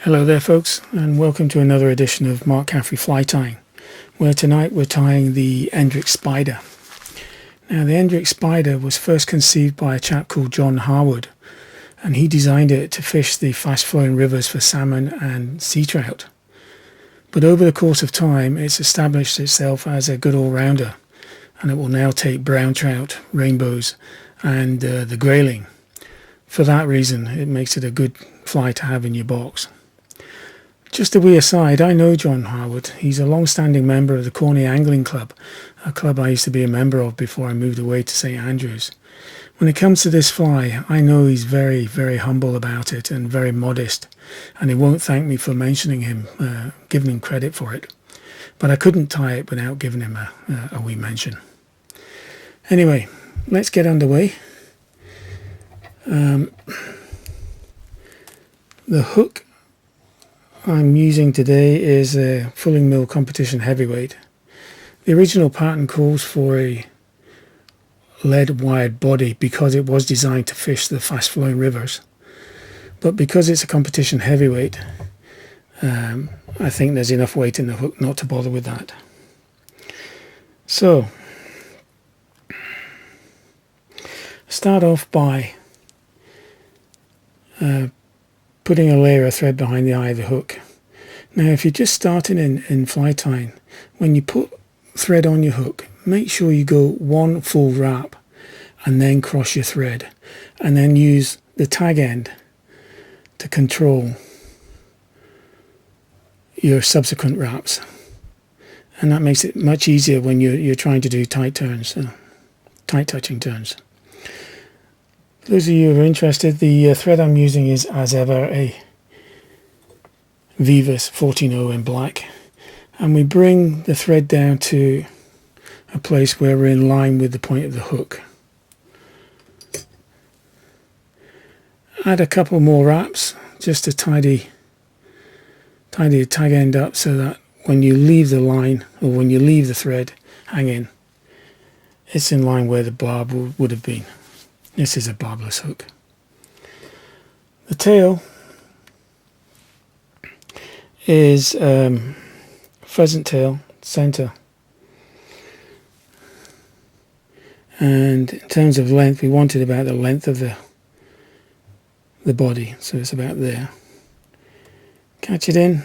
Hello there folks, and welcome to another edition of Mark Caffrey Fly Tying, where tonight we're tying the Endrick Spider. Now the Endrick Spider was first conceived by a chap called John Harwood, and he designed it to fish the fast flowing rivers for salmon and sea trout. But over the course of time it's established itself as a good all-rounder, and it will now take brown trout, rainbows and the grayling. For that reason it makes it a good fly to have in your box. Just a wee aside, I know John Harwood. He's a long-standing member of the Corney Angling Club, a club I used to be a member of before I moved away to St Andrews. When it comes to this fly, I know he's very, very humble about it and very modest, and he won't thank me for mentioning him, giving him credit for it. But I couldn't tie it without giving him a wee mention. Anyway, let's get underway. The hook I'm using today is a Fullingmill competition heavyweight. The original pattern calls for a lead wired body because it was designed to fish the fast flowing rivers, but because it's a competition heavyweight, I think there's enough weight in the hook not to bother with that. So start off by putting a layer of thread behind the eye of the hook. Now if you're just starting in fly tying, when you put thread on your hook, make sure you go one full wrap and then cross your thread, and then use the tag end to control your subsequent wraps, and that makes it much easier when you're trying to do tight turns, tight touching turns. For those of you who are interested, the thread I'm using is, as ever, a Veevus 14.0 in black, and we bring the thread down to a place where we're in line with the point of the hook. Add a couple more wraps just to tidy the tag end up, so that when you leave the line, or when you leave the thread hanging, it's in line where the barb would have been. This is a barbless hook. The tail is pheasant tail, center, and in terms of length, we wanted about the length of the body, so it's about there. Catch it in,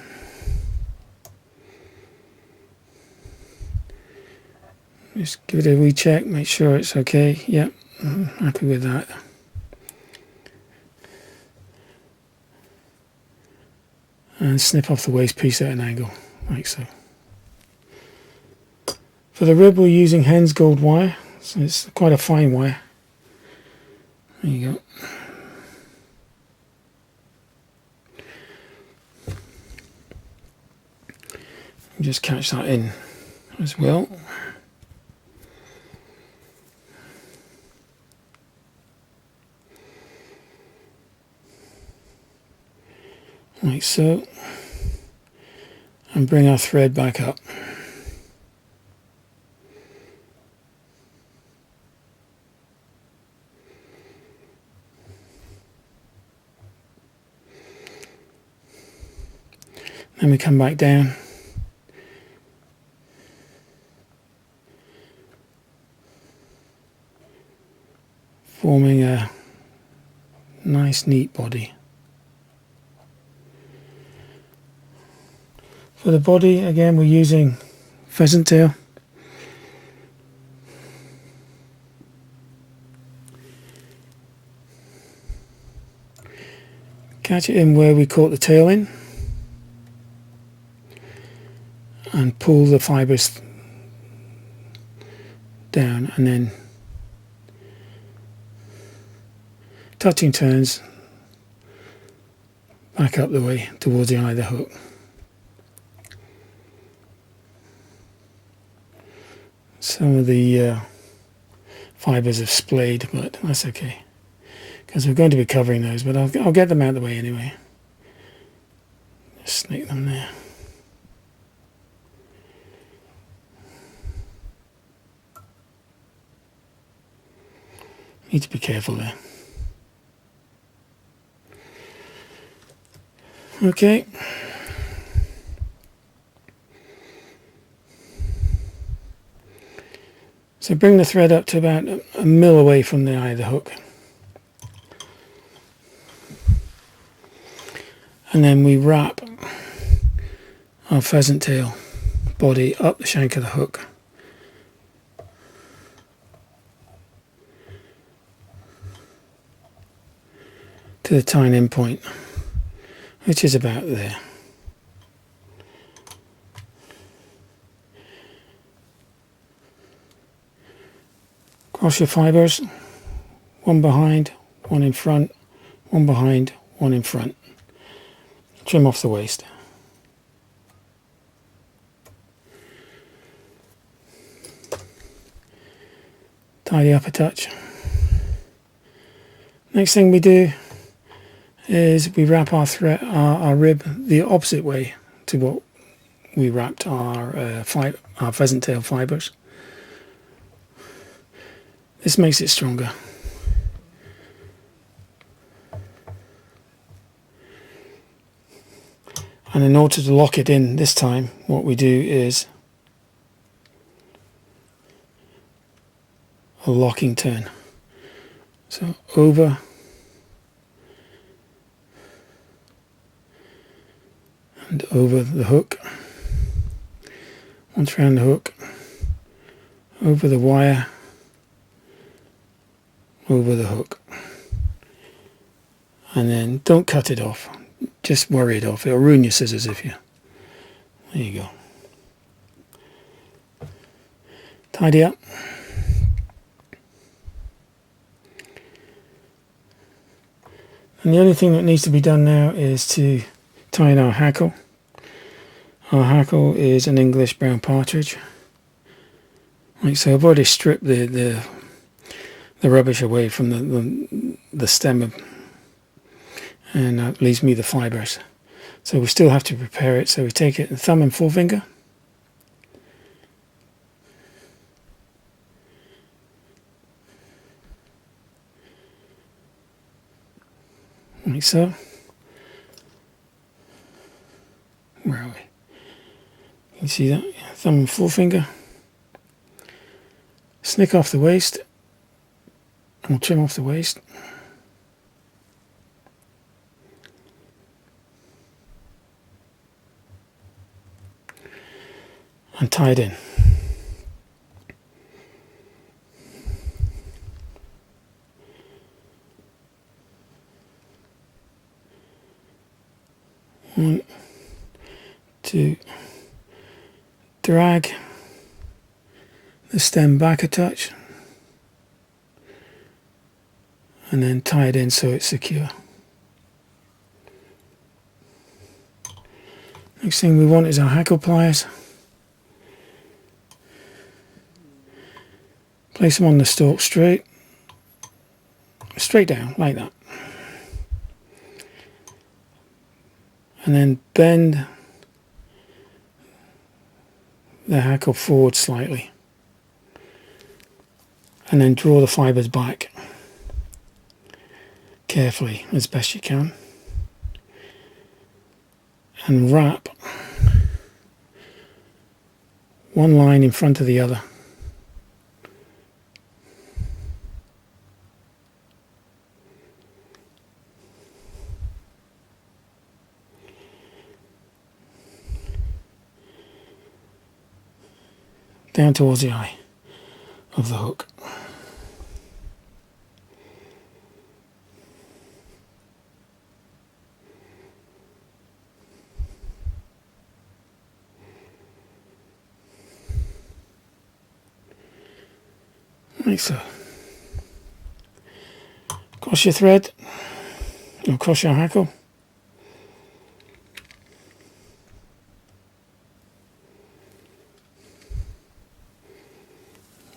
just give it a wee check, make sure it's okay. Yep, I'm happy with that. And snip off the waste piece at an angle, like so. For the rib we're using hen's gold wire, so it's quite a fine wire. There you go. Just catch that in as well. Like so, and bring our thread back up. Then we come back down, forming a nice neat body. For the body, again, we're using pheasant tail. Catch it in where we caught the tail in, and pull the fibres down, and then touching turns back up the way towards the eye of the hook. Some of the fibres have splayed, but that's okay, because we're going to be covering those, but I'll get them out of the way anyway. Just snake them there. Need to be careful there. Okay, So bring the thread up to about a mil away from the eye of the hook. And then we wrap our pheasant tail body up the shank of the hook. To the tying in point, which is about there. Cross your fibres, one behind, one in front, one behind, one in front. Trim off the waste. Tidy up a touch. Next thing we do is we wrap our thread, our rib the opposite way to what we wrapped our pheasant tail fibres. This makes it stronger. And in order to lock it in this time, what we do is a locking turn. So over and over the hook, once around the hook, over the wire, over the hook, and then don't cut it off, just worry it off. It'll ruin your scissors if you, there you go. Tidy up. And the only thing that needs to be done now is to tie in our hackle. Our hackle is an English brown partridge. Like so, I've already stripped the rubbish away from the stem, and that leaves me the fibres. So we still have to prepare it. So we take it thumb and forefinger. Like so. Where are we? You can see that? Thumb and forefinger. Snick off the waist. And we'll trim off the waist. And tie it in. One, two, drag the stem back a touch, and then tie it in so it's secure. Next thing we want is our hackle pliers. Place them on the stalk straight down like that. And then bend the hackle forward slightly. And then draw the fibres back carefully as best you can. And wrap one line in front of the other. Down towards the eye of the hook. Like so. Cross your thread, or cross your hackle.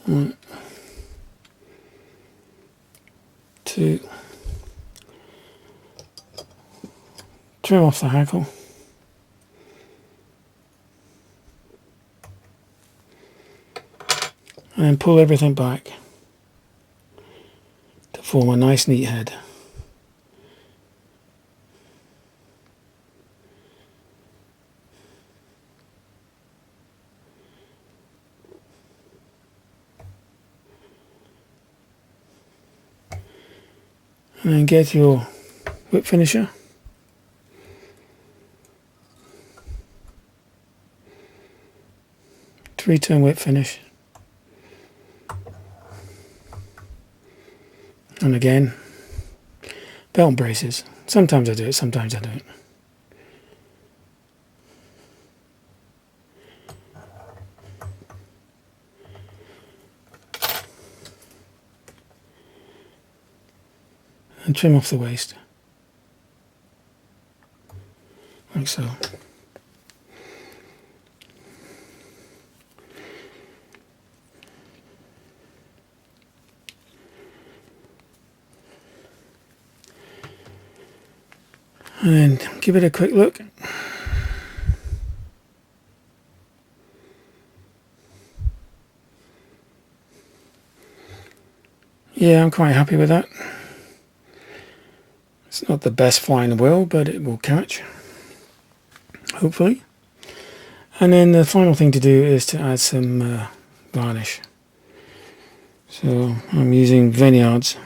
One, two, trim off the hackle. And then pull everything back to form a nice neat head. And then get your whip finisher. Three-turn whip finish. And again, belt and braces. Sometimes I do it, sometimes I don't. And trim off the waist, like so. And then give it a quick look. Yeah, I'm quite happy with that. It's not the best fly in the world, but it will catch, hopefully. And then the final thing to do is to add some varnish. So I'm using Vineyards.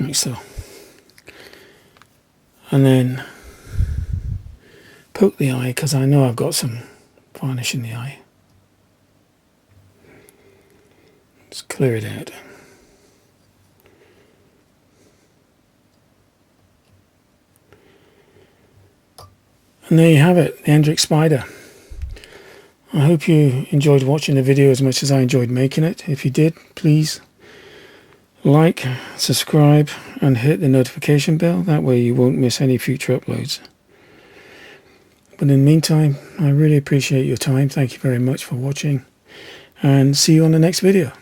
Like so. And then poke the eye, because I know I've got some varnish in the eye. Just clear it out. And there you have it, the Endrick Spider. I hope you enjoyed watching the video as much as I enjoyed making it. If you did, please like, subscribe and hit the notification bell. That way you won't miss any future uploads. But in the meantime, I really appreciate your time. Thank you very much for watching, and see you on the next video.